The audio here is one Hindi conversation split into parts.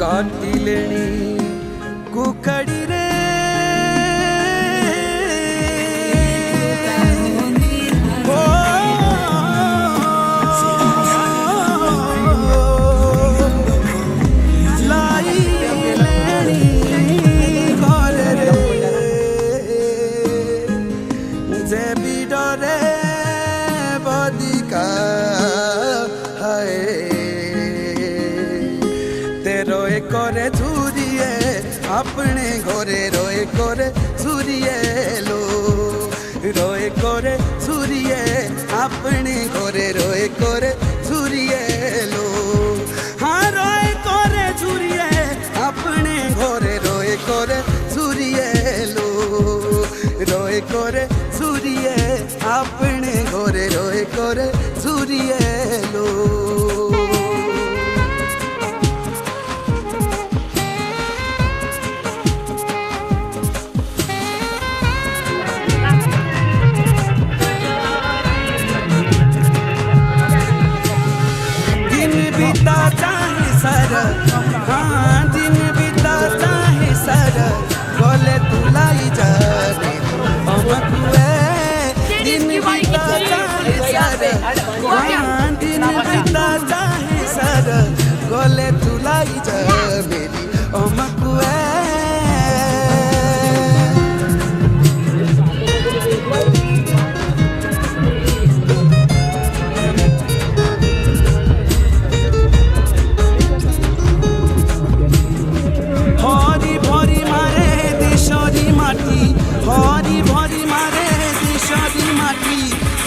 काटिलेणी कुखड़ी रे रोए करे झूरिए अपने घरे रोए करे झूरिए लो रोए करे झूरिए अपने घरे रोए करे झूरिए लो हाँ रोए करे झूरिए अपने घरे रोए करे झूरिए लो रोए करे झूरिए अपने घरे रोए करे झूरिए लो सर हाँ दिन बिताता है सर बोले तुलाई जाने दिन बिताता है सर हाँ दिन बिताता है सर बोले तुलाई जा मेरी अमकुए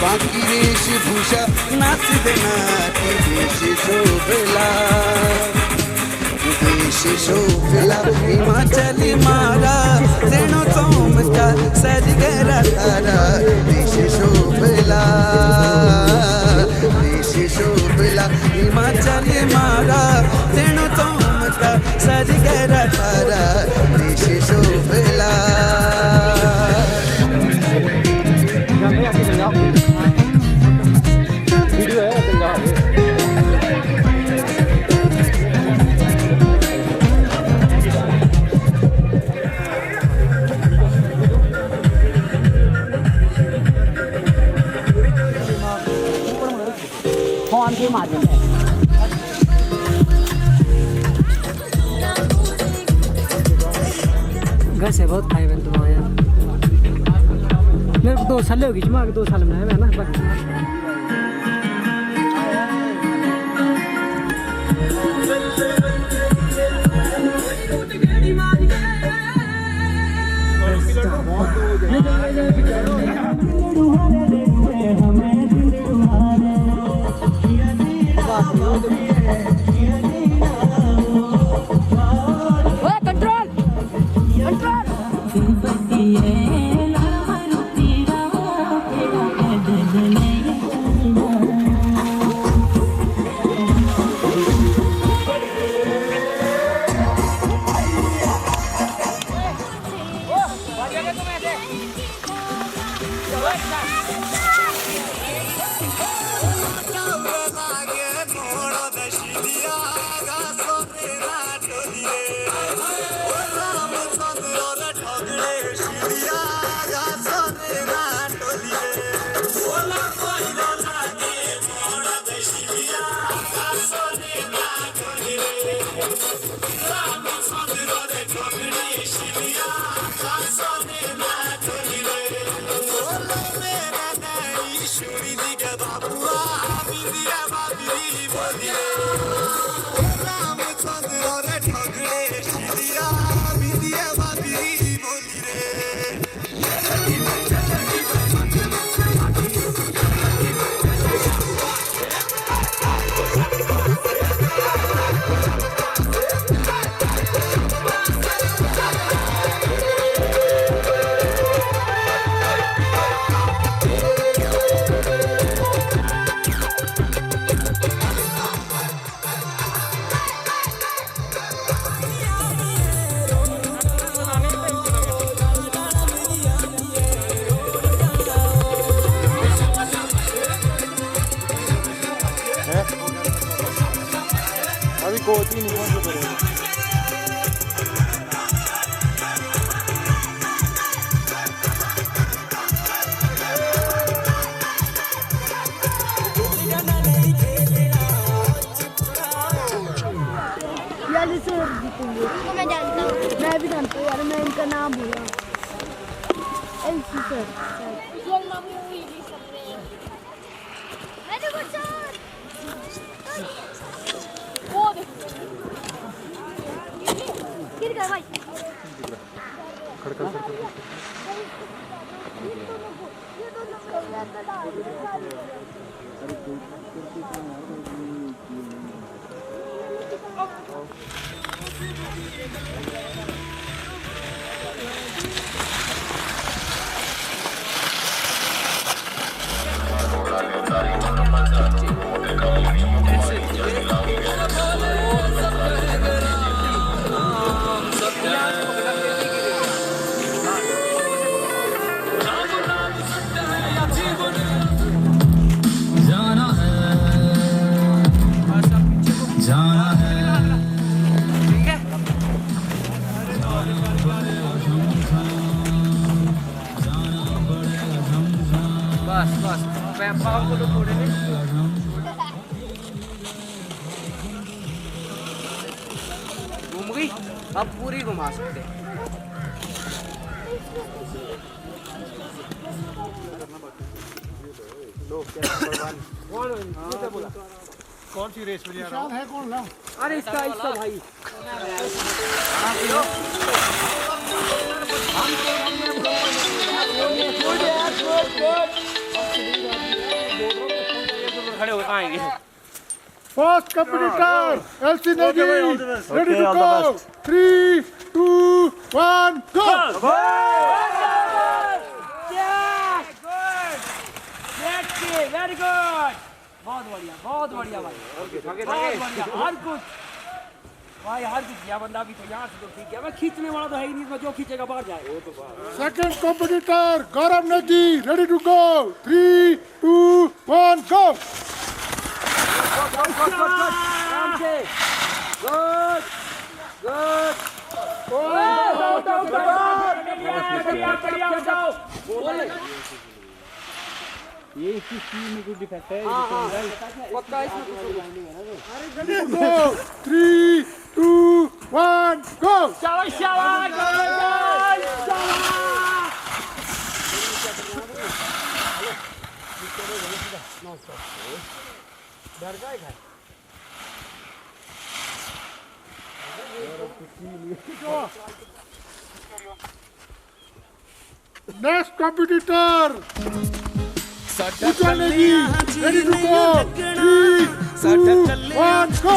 बाकी वेशभूषा नाच देना देश शोभला हिमाचली मारा तेणो चौमका सज गरा तारा देश शोभला हिमाचली मारा तेणो चौमका सज गरा तारा देश शोभला फोन के माध्यम से घर से बहुत खाए मैंने तुम्हारे यार मेरे को 2 साल होगी जुमा 2 साल में है ना मैं भी जानता हूँ यार, मैं इनका नाम भूला। LC sir. गिर गया भाई। बस बस पाव को तो थोड़े नहीं घूम गई, अब पूरी घुमा सकते हैं। कौन सी रेस में है कौन ना? अरे इसका भाई खड़े हो आएंगे। First competitor LC Negi ready to go 3 2 1 go. Very good, बहुत बढ़िया भाई, बहुत बढ़िया। हर कुछ भाई, हर कुछ किया बंदा भी तो यहाँ से तो ठीक है। मैं खींचने वाला तो है ही नहीं, इसमें जो खींचेगा बाहर जाए। Second competitor Gaurav Negi ready to go 3 2 1 go. ये इसकी टीम में कुछ डिफेक्ट है, पक्का इसमें कुछ 3 2 1 go. Next competitor Negi ready to go 3 2 1 go.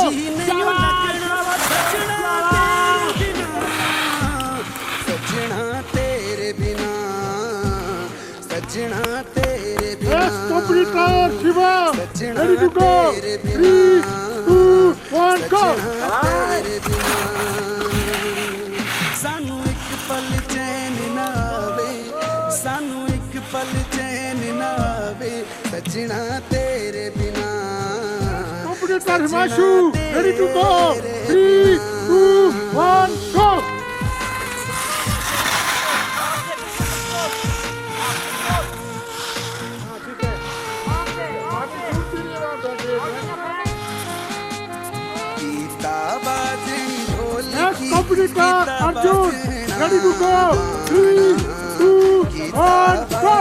सजना तेरे बिना, सजना तेरे बिना। Next competitor Shiva ready to go 3 2 1 go. तेरे बिना सानू एक पल चैन ना आवे, सानू एक पल चैन ना आवे, सजना तेरे बिना। Competitor Himanshu ready to go 3 2 1 go. Competitor Arjun ready to go 3 2 1 go.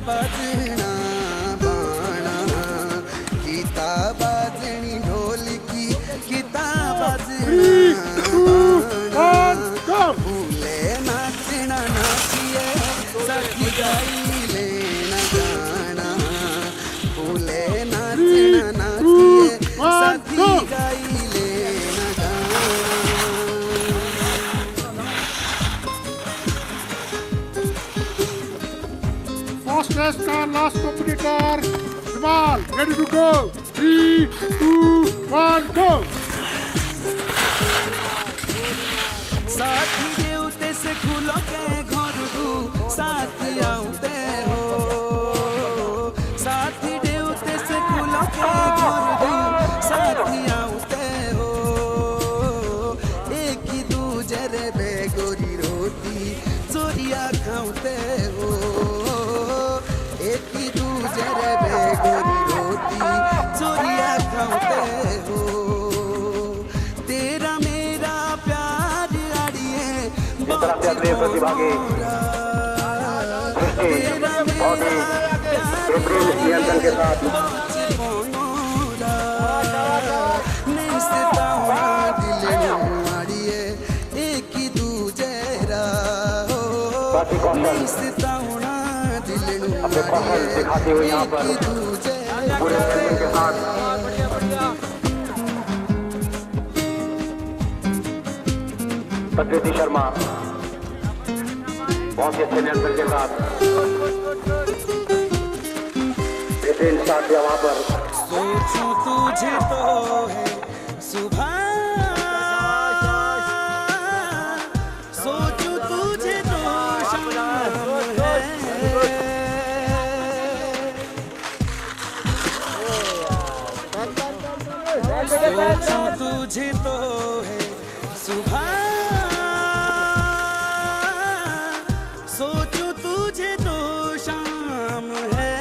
बजना बाणा, गीता बाजनी ढोलकी, गीता बजना बाणा। भूले नाचना नाचिए सखी गाई लेना गाना, भूले नाचना नाचिए सखी गाई लेना गाना। फर्स्ट रेस का last competitor Vimal ready to go 3 2 1 go. साथी देवते से खुलो के घर दू, साथी आउते हो, साथी देवते से खुलो के घर दू, साथी आउते हो। एक ही दूजे रे बेगोरी रोटी चोरिया खाउते हो, एक ही दूजे रे मोती चोरिया खाते हो तेरा मेरा प्यार आड़िए प्रतिभागी तेरा मेरा नियंत्रण के साथ नहीं सितावा दिल आड़िए एक ही दूजे हो नहीं सितावा दिल दिखाते हुए यहाँ पर पूरे नियंत्रण के साथ प्रकृति शर्मा बहुत ही अच्छे नियंत्रण के साथ बेहतरीन स्टार्ट दिया वहां पर सोचूं तुझे तो है सुबह सोचूं तुझे तो शाम है सोचूं तुझे तो है सुबह सोचूं तुझे तो शाम है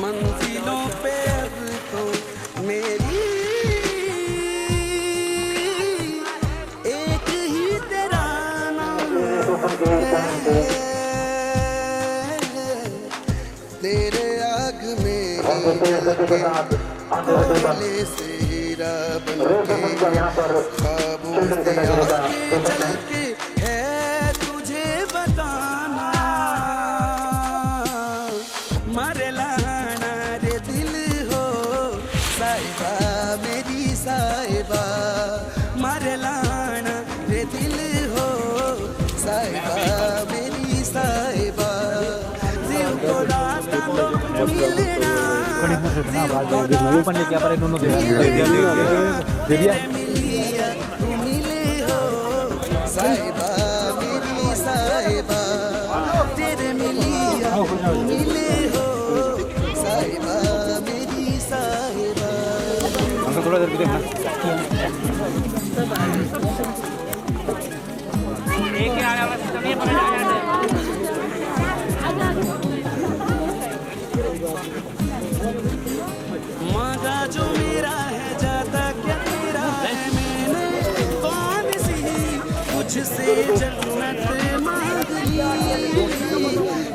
मंजिलों पे अब तो मेरी एक ही तेरा नाम है तेरे आग में कोयले से हीरा बन के ख्वाबों से आगे चल के है तुझे बताना मारे लाना रे दिल हो साहिबा मेरी साहिबा मारे लाना रे दिल हो साहिबा मेरी साहिबा दिल को रास्ता तो मिलना साहिबा मेरी साहिबा तेरे मिलिया मिले हो साहिबा मेरी साहिबा थोड़ा देर देखना मांगा जो मेरा है जाता क्या तेरा है मैंने कौन सी मुझसे जन्नत मांग ली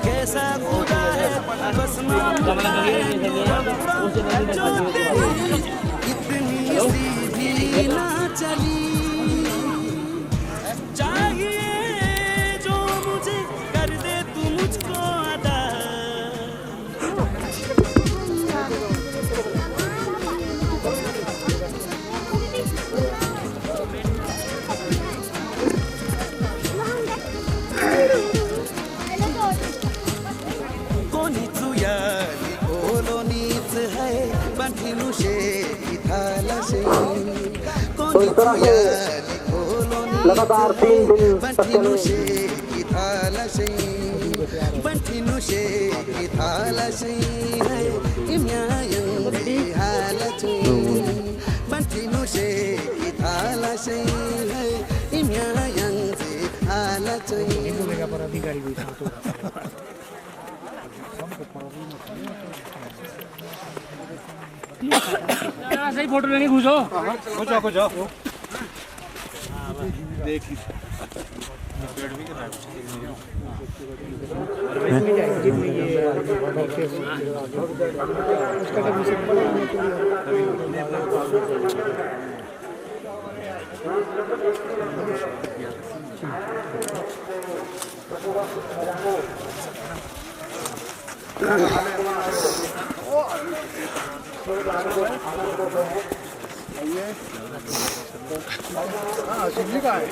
कैसा खुदा है बस मांगता है जो तेरी इतनी सी भी ना चली चाहिए जो मुझे कर दे तू मुझको अदा लगातार 3 दिन सही फोटो लेने घुसो कुछ देखिए शिवजी का है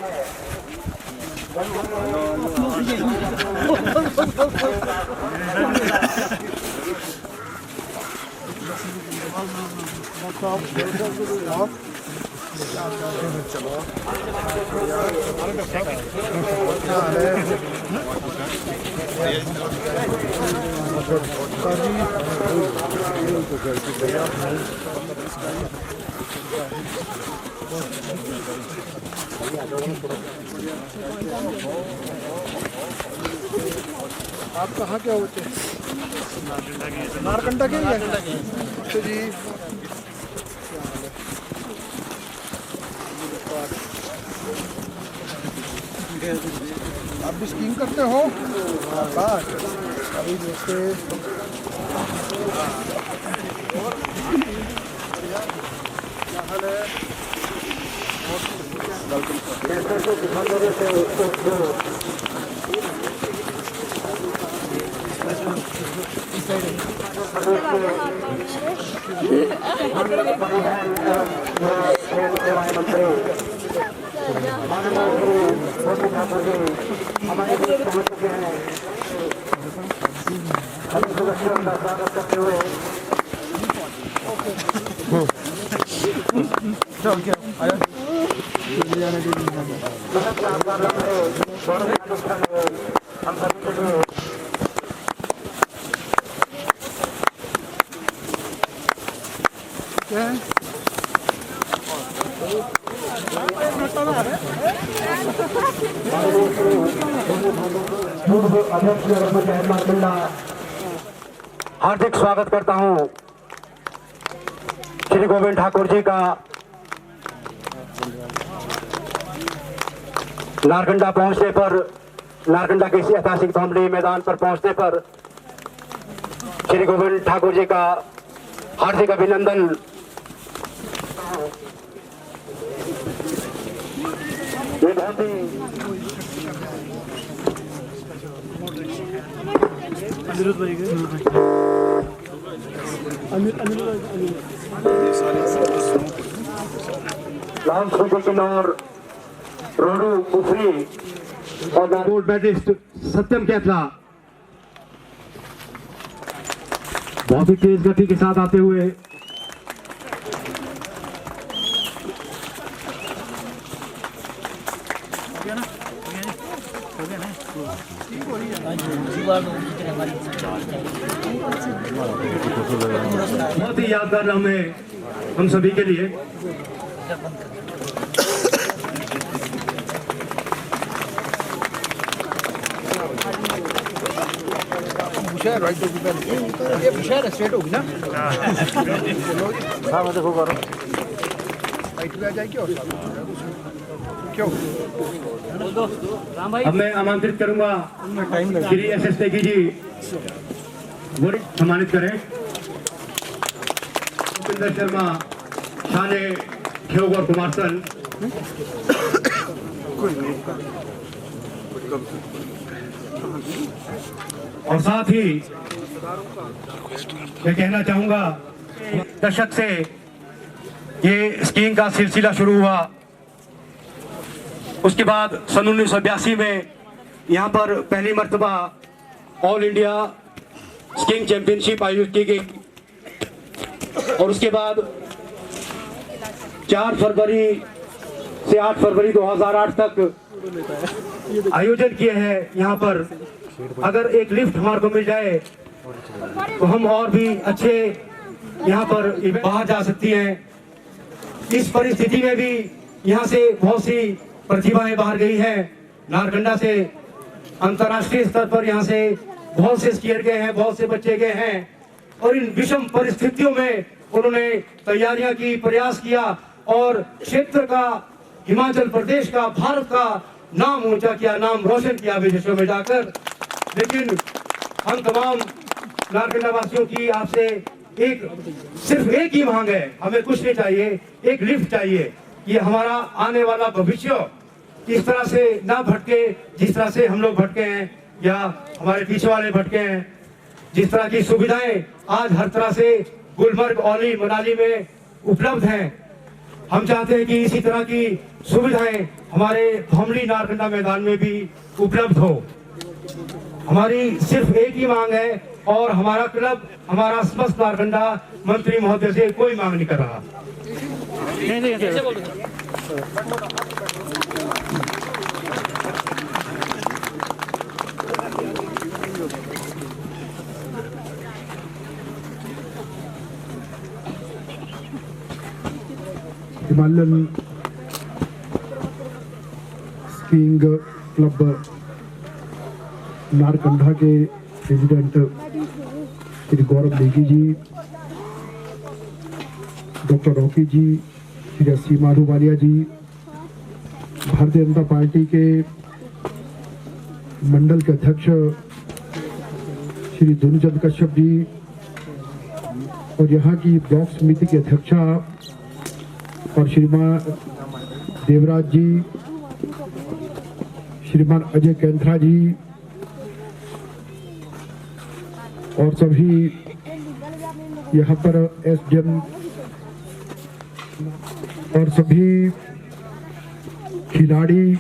आप कहाँ क्या होते हैं? नारकंडा के अच्छा जी। आप भी स्कीइंग करते हो? अभी जैसे हार्दिक स्वागत करता हूं श्री गोविंद ठाकुर जी का नारकंडा पहुंचने पर, नारकंडा के इसी ऐतिहासिक भमरी मैदान पर पहुंचने पर श्री गोविंद ठाकुर जी का हार्दिक अभिनंदन। ये बहुत ही लाल किन्नौर, रोडू कुफरी और गोल्ड मेडलिस्ट सत्यम कैथला बहुत ही तेज गति के साथ आते हुए बहुत ही यादगार लम्हे हम सभी के लिए। राइट होगी ये बुशहर स्ट्रेट होगी ना। हाँ मैं देखो करो राइट पे आ जाएगी और क्यों अब मैं आमंत्रित करूंगा श्री SS तेगी जी वरिष्ठ सम्मानित करें। भूपिंदर शर्मा, शाने ठेग और कुमारसन। और साथ ही मैं कहना चाहूंगा दशक से ये स्कीइंग का सिलसिला शुरू हुआ, उसके बाद सन 1982 में यहाँ पर पहली मर्तबा ऑल इंडिया स्कीइंग चैंपियनशिप आयोजित की गई और उसके बाद 4 फरवरी से 8 फरवरी 2008 तक आयोजन किए हैं यहाँ पर। अगर एक लिफ्ट हमारे को मिल जाए तो हम और भी अच्छे यहाँ पर बाहर जा सकती हैं। इस परिस्थिति में भी यहाँ से बहुत सी प्रतिभाएं बाहर गई हैं। नारकंडा से अंतर्राष्ट्रीय स्तर पर यहाँ से बहुत से स्कीयर गए हैं, बहुत से बच्चे गए हैं और इन विषम परिस्थितियों में उन्होंने तैयारियां की, प्रयास किया और क्षेत्र का, हिमाचल प्रदेश का, भारत का नाम ऊंचा किया, नाम रोशन किया विदेशों में जाकर। लेकिन हम तमाम नारकंडा वासियों की आपसे सिर्फ एक ही मांग है, हमें कुछ नहीं चाहिए, एक लिफ्ट चाहिए। ये हमारा आने वाला भविष्य इस तरह से ना भटके जिस तरह से हम लोग भटके हैं या हमारे पीछे वाले भटके हैं। जिस तरह की सुविधाएं आज हर तरह से गुलमर्ग, औली, मनाली में उपलब्ध हैं, हम चाहते हैं कि इसी तरह की सुविधाएं हमारे भमरी नारकंडा मैदान में भी उपलब्ध हो। हमारी सिर्फ एक ही मांग है और हमारा क्लब, हमारा समस्त नारकंडा मंत्री महोदय से कोई मांग नहीं कर रहा। हिमालयन स्कीइंग क्लब नारकंडा के प्रेसिडेंट श्री गौरव नेगी जी, डॉक्टर रॉकी जी, श्री सीमा अहलूवालिया जी, भारतीय जनता पार्टी के मंडल के अध्यक्ष श्री धुनचंद कश्यप जी और यहाँ की ब्लॉक समिति की अध्यक्षा और श्रीमान देवराज जी, श्रीमान अजय कैंथरा जी और सभी यहाँ पर एसडीएम और सभी खिलाड़ी,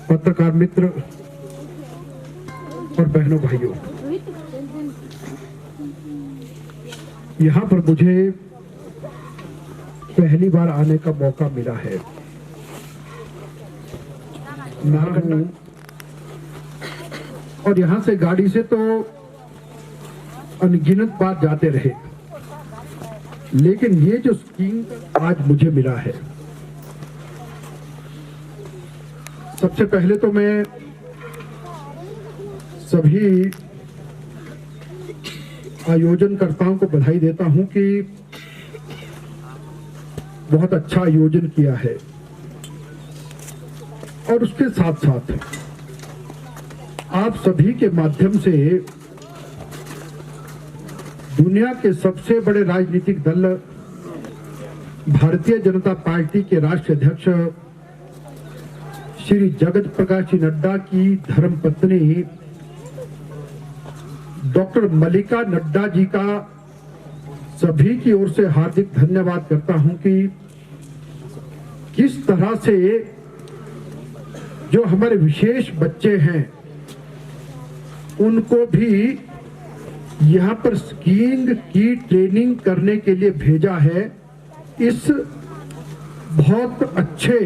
पत्रकार मित्र और बहनों भाइयों, यहाँ पर मुझे पहली बार आने का मौका मिला है। नारगंडा और यहाँ से गाड़ी से तो अनगिनत बार जाते रहे, लेकिन ये जो स्कीइंग आज मुझे मिला है, सबसे पहले तो मैं सभी आयोजनकर्ताओं को बधाई देता हूं कि बहुत अच्छा आयोजन किया है और उसके साथ साथ आप सभी के माध्यम से दुनिया के सबसे बड़े राजनीतिक दल भारतीय जनता पार्टी के राष्ट्रीय अध्यक्ष श्री जगत प्रकाश जी नड्डा की धर्मपत्नी डॉक्टर मल्लिका नड्डा जी का सभी की ओर से हार्दिक धन्यवाद करता हूं कि किस तरह से जो हमारे विशेष बच्चे हैं उनको भी यहाँ पर स्कीइंग की ट्रेनिंग करने के लिए भेजा है। इस बहुत अच्छे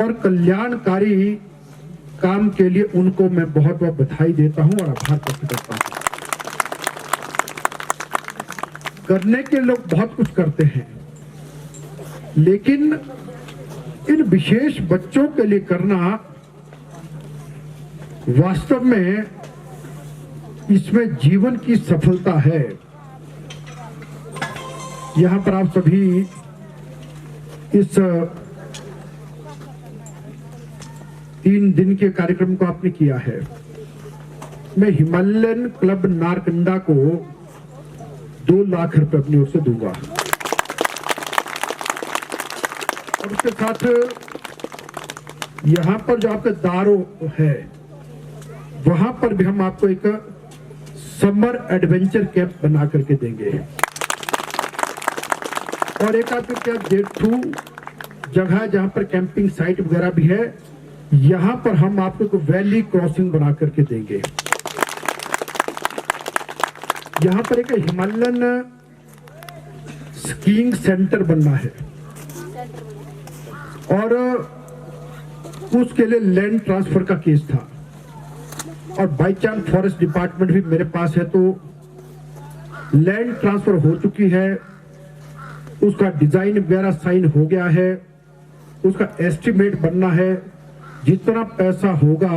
और कल्याणकारी काम के लिए उनको मैं बहुत बहुत बधाई देता हूं और आभार व्यक्त करता हूं। करने के लोग बहुत कुछ करते हैं, लेकिन इन विशेष बच्चों के लिए करना वास्तव में इसमें जीवन की सफलता है। यहां पर आप सभी इस 3 दिन के कार्यक्रम को आपने किया है। मैं हिमालयन क्लब नारकंडा को 2 लाख रुपए अपनी ओर से दूंगा और उसके साथ यहां पर जो आपका दारो है वहां पर भी हम आपको एक समर एडवेंचर कैंप बना करके देंगे और एक आपके क्या जेठू जगह जहां पर कैंपिंग साइट वगैरह भी है, यहां पर हम आपको वैली क्रॉसिंग बना करके देंगे। यहां पर एक हिमालयन स्कीइंग सेंटर बनना है और उसके लिए लैंड ट्रांसफर का केस था और बाई चांस फॉरेस्ट डिपार्टमेंट भी मेरे पास है, तो लैंड ट्रांसफर हो चुकी है, उसका डिजाइन वगैरह साइन हो गया है, उसका एस्टिमेट बनना है। जितना पैसा होगा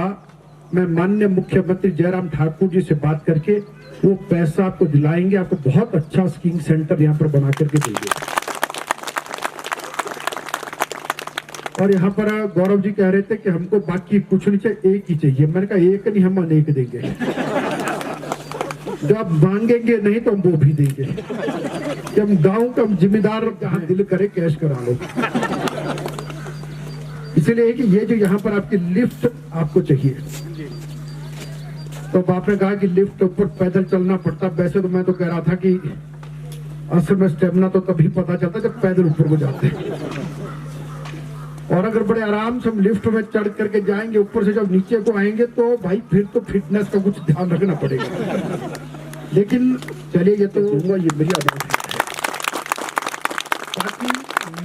मैं माननीय मुख्यमंत्री जयराम ठाकुर जी से बात करके वो पैसा आपको दिलाएंगे, आपको बहुत अच्छा स्कीइंग सेंटर यहाँ पर बना करके देंगे। और यहाँ पर गौरव जी कह रहे थे कि हमको बाकी कुछ नहीं चाहिए, एक ही चाहिए। मैंने कहा एक नहीं, हम अनेक देंगे। जो आप मांगेंगे नहीं तो हम वो भी देंगे कि हम गांव का जिम्मेदार जहां दिल करे कैश करा लो। इसलिए कि ये जो यहाँ पर आपकी लिफ्ट आपको चाहिए, तो आपने कहा कि लिफ्ट ऊपर पैदल चलना पड़ता। वैसे तो मैं तो कह रहा था कि असल में स्टेमिना तो तभी पता चलता जब पैदल ऊपर को जाते हैं, और अगर बड़े आराम से हम लिफ्ट में चढ़ करके जाएंगे, ऊपर से जब नीचे को आएंगे तो भाई फिर तो फिटनेस का कुछ ध्यान रखना पड़ेगा। लेकिन चलिए ये तो ये मेरी आदत है। बाकी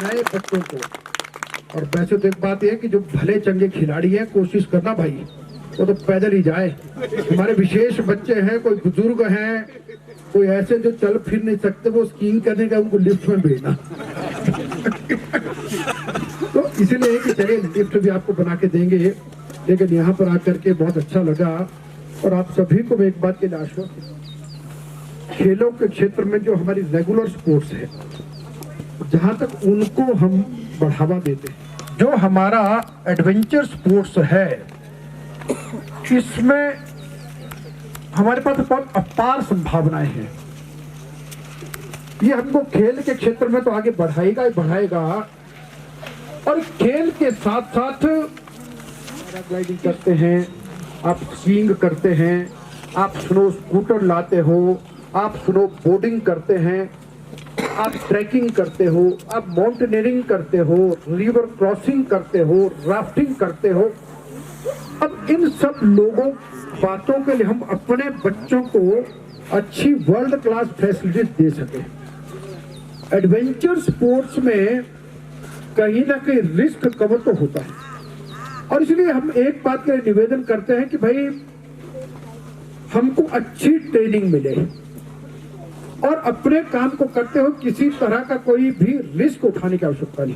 नए बच्चों को, और वैसे तो एक बात यह है कि जो भले चंगे खिलाड़ी हैं कोशिश करना भाई वो तो पैदल ही जाए। हमारे विशेष बच्चे हैं, कोई बुजुर्ग हैं, कोई ऐसे जो चल फिर नहीं सकते, वो स्कीइंग करने का उनको लिफ्ट में भेजना। तो इसलिए कि चलिए लिफ्ट भी आपको बना के देंगे। लेकिन यहाँ पर आकर के बहुत अच्छा लगा और आप सभी को मैं एक बात के लिए आश्वस्त, खेलों के क्षेत्र में जो हमारी रेगुलर स्पोर्ट्स है, जहां तक उनको हम बढ़ावा देते हैं, जो हमारा एडवेंचर स्पोर्ट्स है, इसमें हमारे पास बहुत अपार संभावनाएं हैं। ये हमको खेल के क्षेत्र में तो आगे बढ़ाएगा ही बढ़ाएगा, और खेल के साथ साथ पैराग्लाइडिंग करते हैं, आप स्कीइंग करते हैं, आप स्नो स्कूटर लाते हो, आप स्नो बोर्डिंग करते हैं, आप ट्रैकिंग करते हो, आप माउंटेनियरिंग करते हो, रिवर क्रॉसिंग करते हो, राफ्टिंग करते हो। अब इन सब लोगों बातों के लिए हम अपने बच्चों को अच्छी वर्ल्ड क्लास फैसिलिटीज दे सके। एडवेंचर स्पोर्ट्स में कहीं ना कहीं रिस्क कवर तो होता है, और इसलिए हम एक बात के लिए निवेदन करते हैं कि भाई हमको अच्छी ट्रेनिंग मिले और अपने काम को करते हो किसी तरह का कोई भी रिस्क उठाने की आवश्यकता नहीं।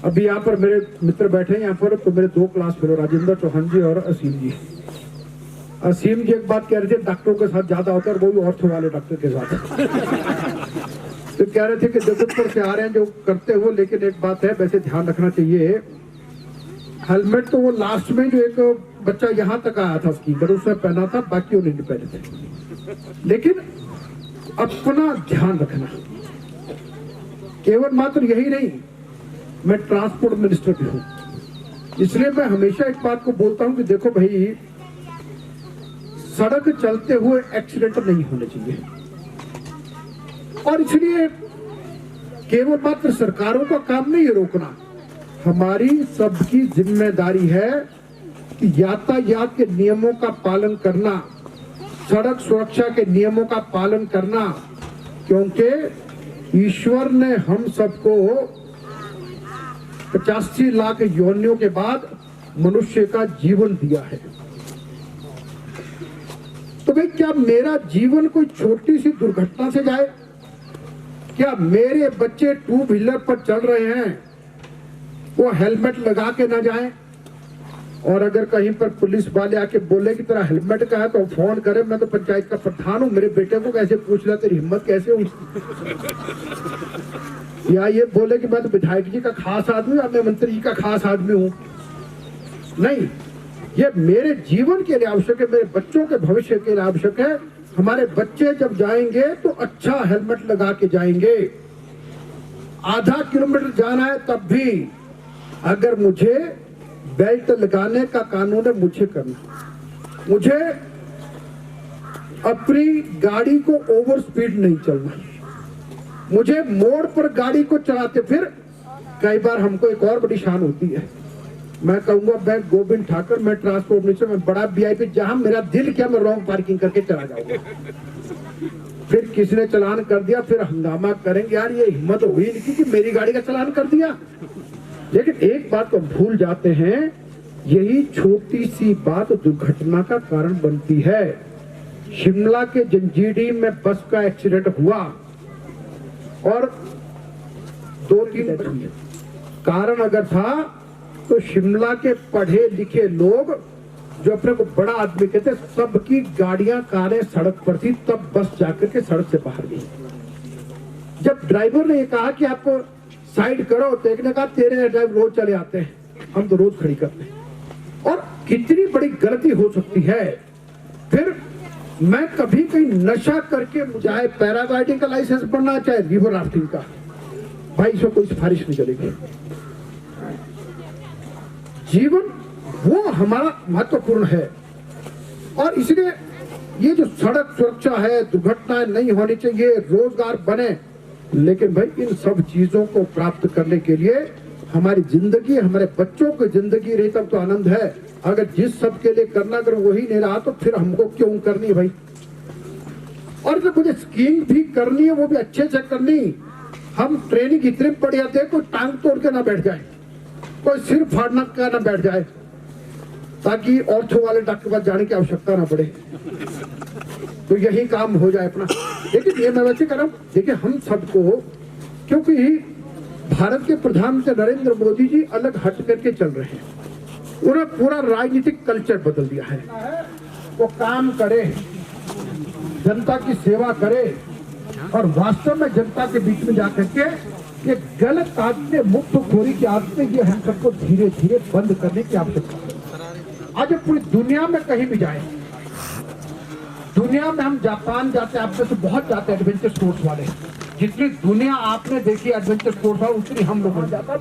अभी यहाँ पर मेरे मित्र बैठे हैं यहाँ पर, तो मेरे 2 क्लास फेलो राजेंद्र चौहान जी और असीम जी। असीम जी एक बात कह रहे थे, डॉक्टरों के साथ ज्यादा होता है, वो भी ऑर्थो वाले डॉक्टर के साथ। तो कह रहे थे कि जगतपुर से आ रहे हैं जो करते हो, लेकिन एक बात है वैसे ध्यान रखना चाहिए, हेलमेट तो वो लास्ट में जो एक बच्चा यहाँ तक आया था उसकी उसने पहना था, बाकी वो नहीं पहने थे। लेकिन अपना ध्यान रखना, केवल मात्र यही नहीं, मैं ट्रांसपोर्ट मिनिस्टर भी हूं, इसलिए मैं हमेशा एक बात को बोलता हूं कि देखो भाई, सड़क चलते हुए एक्सीडेंट नहीं होने चाहिए, और इसलिए केवल मात्र सरकारों का काम नहीं है रोकना, हमारी सबकी जिम्मेदारी है कि यातायात के नियमों का पालन करना, सड़क सुरक्षा के नियमों का पालन करना, क्योंकि ईश्वर ने हम सबको 85 लाख योनियों के बाद मनुष्य का जीवन दिया है। तो भाई क्या मेरा जीवन कोई छोटी सी दुर्घटना से जाए? क्या मेरे बच्चे 2 व्हीलर पर चल रहे हैं वो हेलमेट लगा के ना जाएं? और अगर कहीं पर पुलिस वाले आके बोले कि तेरा हेलमेट का है तो फोन करे, मैं तो पंचायत का प्रधान हूं, मेरे बेटे को कैसे पूछ लिया, तेरी हिम्मत कैसे हुई? या ये बोले कि मैं तो विधायक जी का खास आदमी हूं, मैं मंत्री जी का खास आदमी हूं। नहीं, ये मेरे जीवन के लिए आवश्यक है, मेरे बच्चों के भविष्य के लिए आवश्यक है। हमारे बच्चे जब जाएंगे तो अच्छा हेलमेट लगा के जाएंगे। आधा किलोमीटर जाना है तब भी अगर मुझे बेल्ट लगाने का कानून है, मुझे करना, मुझे अपनी गाड़ी को ओवर स्पीड नहीं चलना, मुझे मोड़ पर गाड़ी को चलाते फिर कई बार हमको एक और बड़ी शान होती है, मैं कहूंगा मैं गोविंद ठाकुर, मैं ट्रांसपोर्ट मिनिस्टर, मैं बड़ा वीआईपी, जहां मेरा दिल क्या मैं रॉन्ग पार्किंग करके चला जाऊंगा। फिर किसी ने चलान कर दिया, फिर हंगामा करेंगे, यार ये हिम्मत हुई नहीं कि मेरी गाड़ी का चलान कर दिया। लेकिन एक बात तो भूल जाते हैं, यही छोटी सी बात दुर्घटना का कारण बनती है। शिमला के जंजीडी में बस का एक्सीडेंट हुआ और 2-3 कारण अगर था तो शिमला के पढ़े लिखे लोग जो अपने को बड़ा आदमी कहते, सबकी गाड़ियां कारें सड़क पर थी, तब बस जाकर के सड़क से बाहर गई। जब ड्राइवर ने ये कहा कि आप साइड करो, तो एक ने कहा तेरे ड्राइवर रोज चले आते हैं, हम तो रोज खड़ी करते हैं। और कितनी बड़ी गलती हो सकती है। फिर मैं कभी कहीं नशा करके, चाहे पैराग्लाइडिंग का लाइसेंस बनना, चाहे रिवर राफ्टिंग का, भाई इसमें कोई सिफारिश नहीं चलेगी। जीवन वो हमारा महत्वपूर्ण है, और इसलिए ये जो सड़क सुरक्षा है, दुर्घटनाएं नहीं होनी चाहिए, रोजगार बने, लेकिन भाई इन सब चीजों को प्राप्त करने के लिए हमारी जिंदगी, हमारे बच्चों की जिंदगी रही तब तो आनंद है। अगर जिस सब के लिए करना, अगर वही नहीं रहा तो फिर हमको क्यों करनी है भाई। और जब मुझे स्कीइंग भी करनी है, वो भी अच्छे से करनी, हम ट्रेनिंग इतने पड़ जाते हैं, कोई टांग तोड़ के ना बैठ जाए, कोई सिर फाड़ना का ना बैठ जाए, ताकि ऑर्थो वाले डॉक्टर के पास जाने की आवश्यकता ना पड़े, तो यही काम हो जाए अपना। लेकिन ये मैं वैसे कर रहा हूं, देखिए हम सबको, क्योंकि भारत के प्रधानमंत्री नरेंद्र मोदी जी अलग हट करके चल रहे हैं, उन्होंने पूरा राजनीतिक कल्चर बदल दिया है। वो काम करे, जनता की सेवा करे और वास्तव में जनता के बीच में जाकर के ये गलत आदतें, मुफ्तखोरी की आदतें, ये हम सबको धीरे धीरे बंद करने की आवश्यकता है। आज पूरी दुनिया में कहीं भी जाए, दुनिया में हम जापान जाते हैं, आप में से बहुत जाते हैं एडवेंचर स्पोर्ट्स वाले, जितनी दुनिया आपने देखी एडवेंचर स्पोर्ट्स वाले उतनी हम लोग जाता है,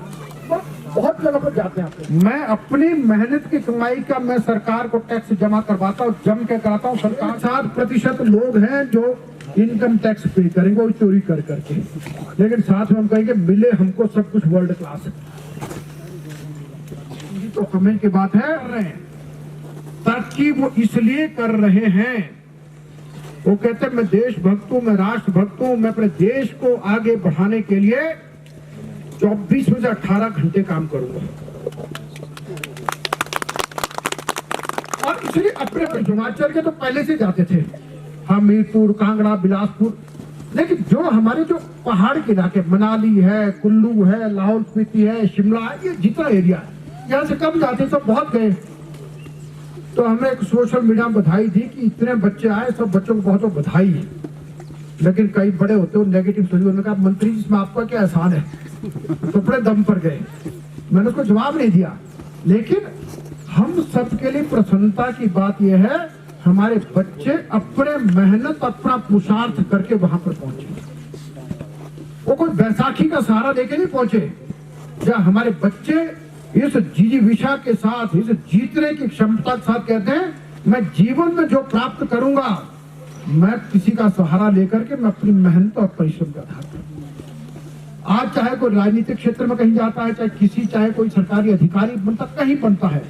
बहुत जगह पर जाते हैं। मैं अपनी मेहनत की कमाई का मैं सरकार को टैक्स जमा करवाता हूँ, जम के कराता हूँ। सरकार 7% लोग हैं जो इनकम टैक्स पे करेंगे वो चोरी कर करके, लेकिन साथ में हम कहेंगे मिले हमको सब कुछ वर्ल्ड क्लास है। तो समझ की बात है, तरक्की वो इसलिए कर रहे हैं, वो कहते हैं मैं देशभक्त हूं, मैं राष्ट्रभक्त हूं, मैं अपने देश को आगे बढ़ाने के लिए 24 में से 18 घंटे काम करूंगा। और इसलिए अपने हिमाचल के तो पहले से जाते थे, हमीरपुर, कांगड़ा, बिलासपुर, लेकिन जो हमारे जो पहाड़ के इलाके, मनाली है, कुल्लू है, लाहौल स्पीति है, शिमला है, ये जितना एरिया है, यहाँ से कम जाते, सब बहुत गए। तो हमने एक सोशल मीडिया में बधाई दी कि इतने बच्चे आए, सब बच्चों को बहुत बधाई है। लेकिन कई बड़े होते हो नेगेटिव सोच, उन्होंने कहा मंत्री जी इसमें आपका क्या एहसान है, तो बड़े दम पर गए। मैंने उसको जवाब नहीं दिया, लेकिन हम सबके लिए प्रसन्नता की बात यह है हमारे बच्चे अपने मेहनत, अपना पुरुषार्थ करके वहां पर पहुंचे। वो कोई बैसाखी का सहारा लेके नहीं पहुंचे, जहां हमारे बच्चे इस जिजीविषा के साथ, इस जीतने की क्षमता के साथ कहते हैं मैं जीवन में जो प्राप्त करूंगा मैं किसी का सहारा लेकर के, मैं अपनी मेहनत और परिश्रम का आधार पर। आज चाहे कोई राजनीतिक क्षेत्र में कहीं जाता है, चाहे कोई सरकारी अधिकारी बनता, कहीं बनता है,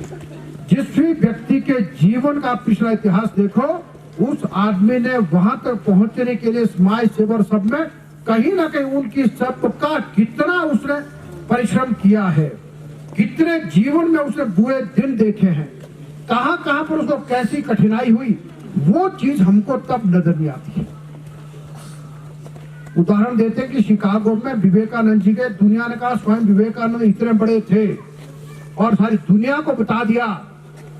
जिस भी व्यक्ति के जीवन का पिछला इतिहास देखो, उस आदमी ने वहां तक पहुंचने के लिए समाज सेवा सब में कहीं ना कहीं उनकी सबका कितना उसने परिश्रम किया है, कितने जीवन में उसने बुरे दिन देखे हैं, कहां कहां पर उसको कैसी कठिनाई हुई, वो चीज हमको तब नजर नहीं आती है। उदाहरण देते कि शिकागो में विवेकानंद जी के, दुनिया ने कहा स्वयं विवेकानंद इतने बड़े थे और सारी दुनिया को बता दिया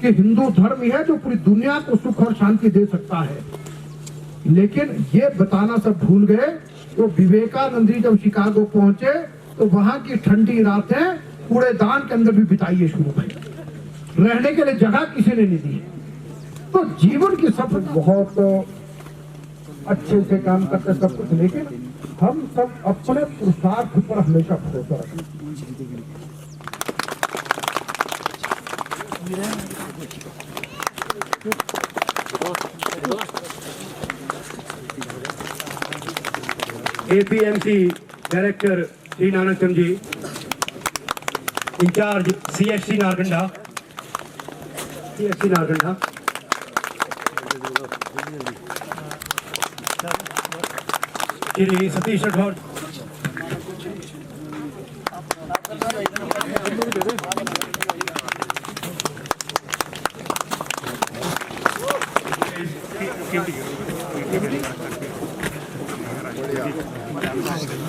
कि हिंदू धर्म ही है जो पूरी दुनिया को सुख और शांति दे सकता है। लेकिन ये बताना सब भूल गए। तो विवेकानंद जी जब शिकागो पहुंचे तो वहां की ठंडी रातें कूड़ेदान के अंदर भी बिताइए शुरू भाई, रहने के लिए जगह किसी ने नहीं दी। तो जीवन की सब बहुत अच्छे से काम करते सब कुछ, लेकिन हम सब अपने पुरुषार्थ पर हमेशा भरोसा रखें। APMC director Shri Nanak Chand ji, incharge CFC Narkanda, Shri Satish Rathore,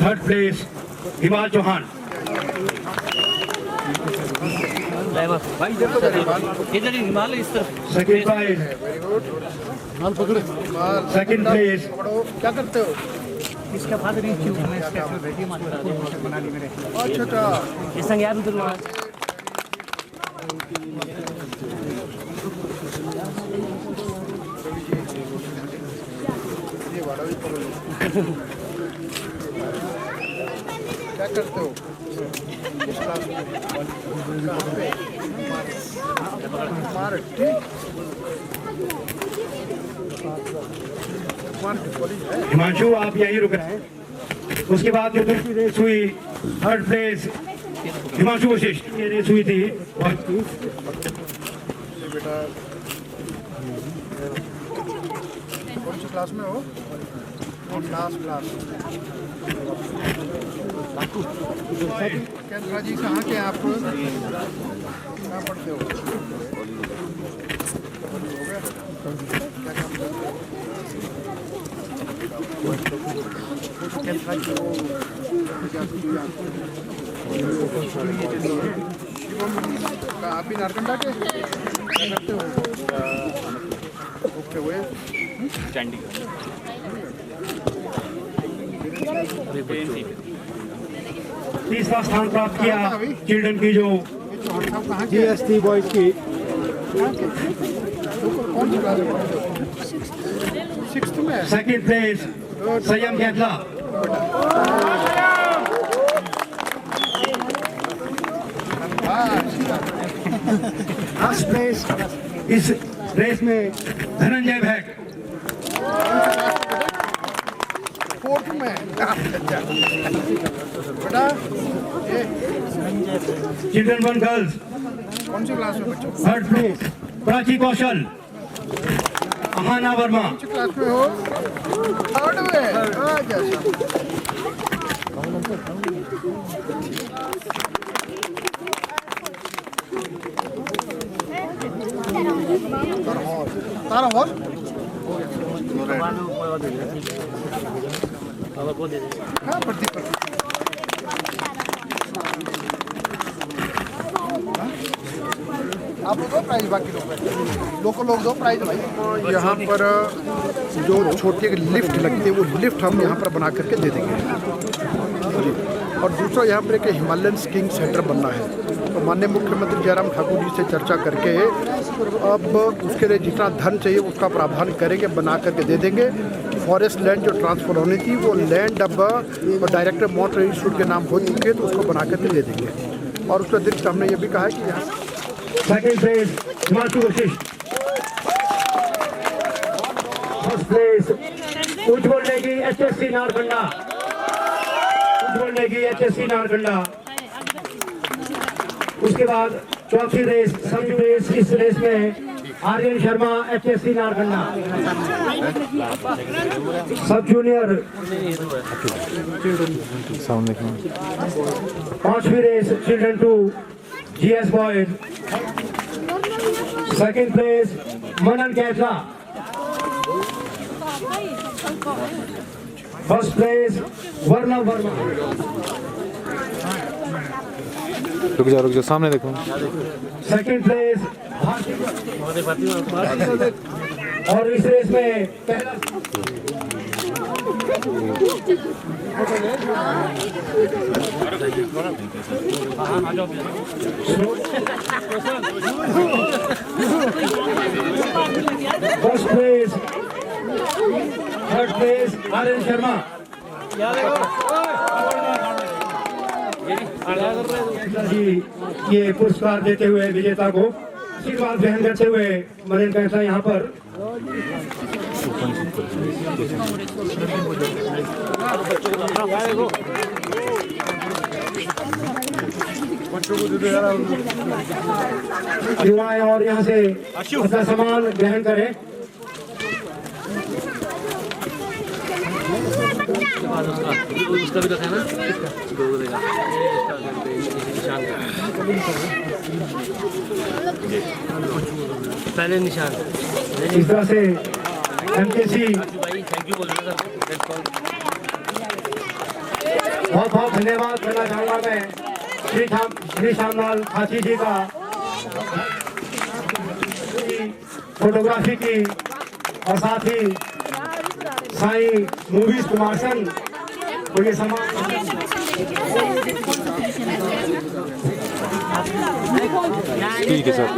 third place Himal Chauhan, इधर हिमालय इस तरफ, सेकंड प्राइज, सेकंड प्लेस, क्या करते हो? इसका फादर इन क्यों मैं इसका बेटी मात्र बना ली मेरे। अच्छा, ये संग यार उधर क्या करते हो? हिमांशु आप यहीं रुक रहे हैं। उसके बाद जो दूसरी रेस हुई, थर्ड प्लेस हिमांशु वशिष्ठ, ये रेस हुई थी। बेटा कौन सी क्लास में हो? क्लास केंद्रा जी कहाँ के आप? कहाँ पढ़ते हो? हो गया? क्या काम करते हो? आप भी नारकंडा के क्या करते हो? पे हुए हैं। तीसरा स्थान प्राप्त किया चिल्ड्रन की जो GST बॉयज की सिक्स्थ में सेकंड प्लेस संयम कैथला। फर्स्ट प्लेस इस रेस में धनंजय भैक। फोर्थ में बेटा चिल्ड्रन वन गर्ल्स कौन सी क्लास में बच्चों? थर्ड प्लेस प्राची कौशल अहाना वर्मा। कौन सी क्लास में हो? थर्ड में। तारा हॉल हाँ प्रदीप आप लोग दो प्राइज, बाकी लोग दो प्राइज भाई। यहाँ पर जो छोटी लिफ्ट लगती है वो लिफ्ट हम यहाँ पर बना करके दे देंगे जी। और दूसरा यहाँ पर एक हिमालयन स्कीइंग सेंटर बनना है, तो माननीय मुख्यमंत्री जयराम ठाकुर जी से चर्चा करके अब उसके लिए जितना धन चाहिए उसका प्रावधान करेंगे, बना करके दे देंगे। फॉरेस्ट लैंड जो ट्रांसफर होनी थी वो लैंड अब डायरेक्टर मोटर इंस्टीट्यूट के नाम हो चुके हैं, तो उसको बना करके दे देंगे। और उसके अतिरिक्त हमने ये भी कहा है कि यहाँ second place Himanshu Vashishth. First place Ujjwal Negi HSC Narkanda. Ujjwal Negi HSC Narkanda. उसके बाद चौथी रेस सब रेस, इस रेस में Aryan Sharma HSC Narkanda. Sub junior पांचवी race children 2 GS boys. Second place Manan Kaithla. First place Varna Verma. रुक जाओ सामने देखो। सेकंड प्लेस और इस रेस में पहला first place, third place Aryan Sharma. जी ये पुरस्कार देते हुए विजेता को आशीर्वाद ग्रहण करते हुए मरीन कैसा यहाँ पर युवाएं और यहाँ से अपना सामान ग्रहण करें। उसका भी रखा है ना, पहले निशान। इस तरह से MKC बहुत बहुत धन्यवाद करना चाहूँगा मैं श्री श्यामलाल खाची जी का, फोटोग्राफी की, और साथ ही साई मूवीज कुमारसन को ये सम्मान। ठीक है सर।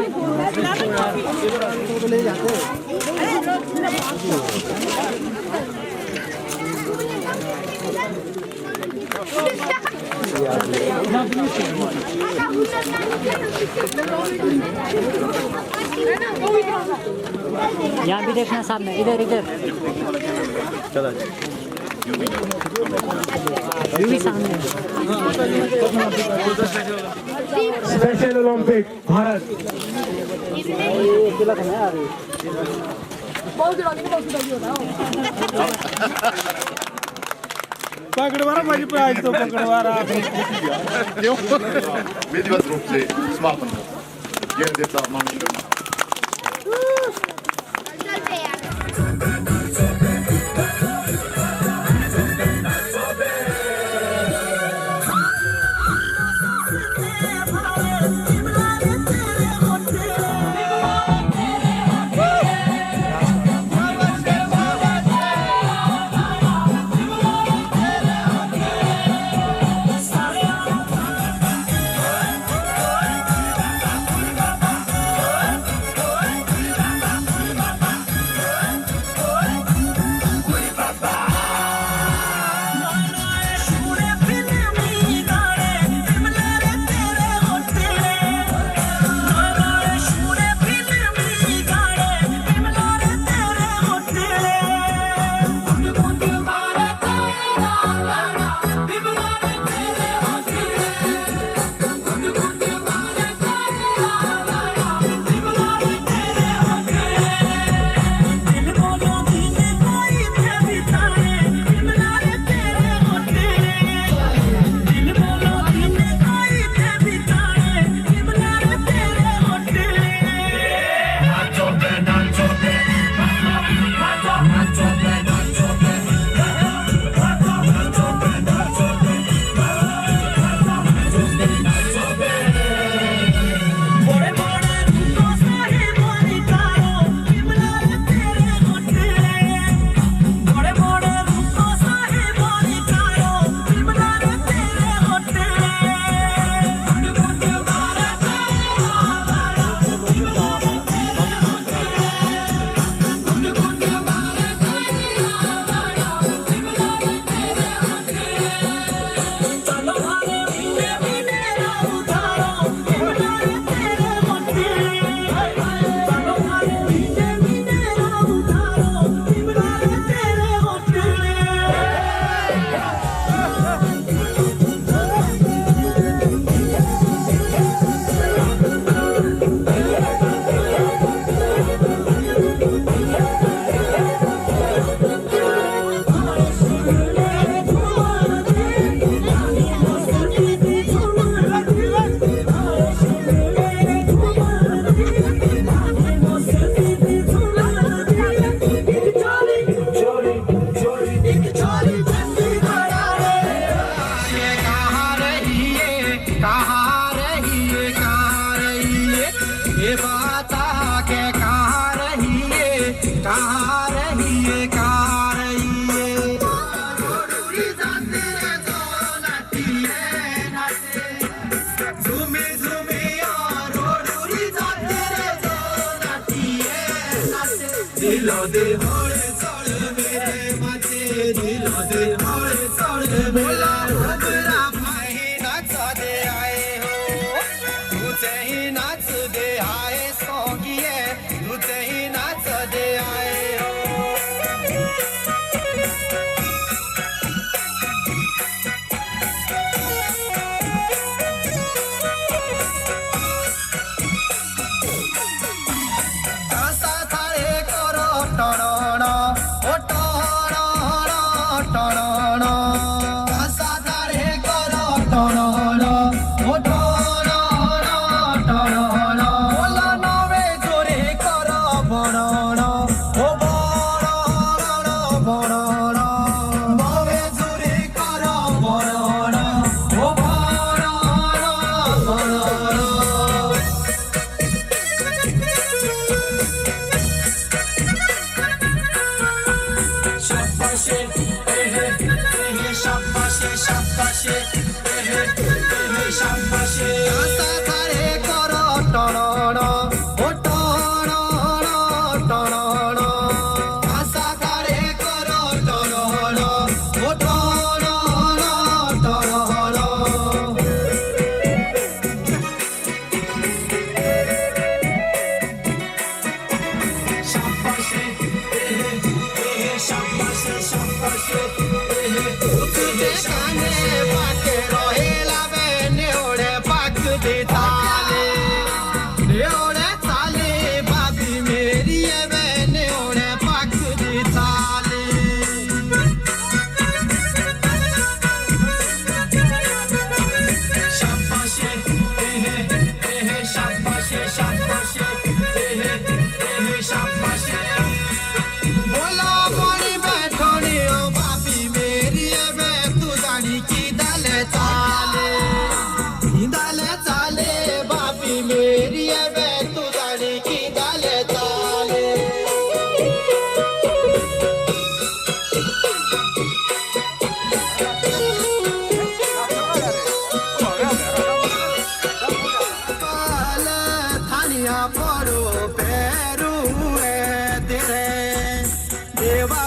यहाँ भी देखना सामने, इधर इधर भी सामने। स्पेशल ओलंपिक भारत पकड़वा रहा भाई, प्राइज तो पकड़वा रहा। विधिवत रूप से समापन हो। जय देवता मंगल। कहाँ रहिए कहाँ रहिए झूमे झूमे रोडूरी जाते रे जो नाटिए दिलो दे होड़े सोड़े मेरे माथे दिलो दे होड़े सोड़े बोला हमरा भाई नाच दे आए हो तुझे ही नाच दे आए सोगिए तुझे ही नाच दे आए हो आशा थारे करो टणण ओ टणण टणण आशा थारे करो टणण ओ टणण टणण बोला नवे जोरे करो बणण ओ बणण बणण नवे जोरे करो बणण ओ बणण बणण Şapbaşı, şapbaşı, şapbaşı, şapbaşı. Asa thare karo tonono, o tonono, tonono. Asa thare karo tonono, o tonono, tonono. Şapbaşı, şapbaşı, şapbaşı. तुझे काने पाके रोहेला बे नेवडे पाक दे थाले नेवडे थाले बाबी मेरी बे नेवडे पाक दे थाले शाबाशे शाबाशे शाबाशे शाबाशे बोला पानी बैठोनी ओ बाबी मेरी बे तू जानी की दले चाले बाबी मेरी बे तू जानी की दले चाले काल थानिया पड़ो पैरू है तेरे देवा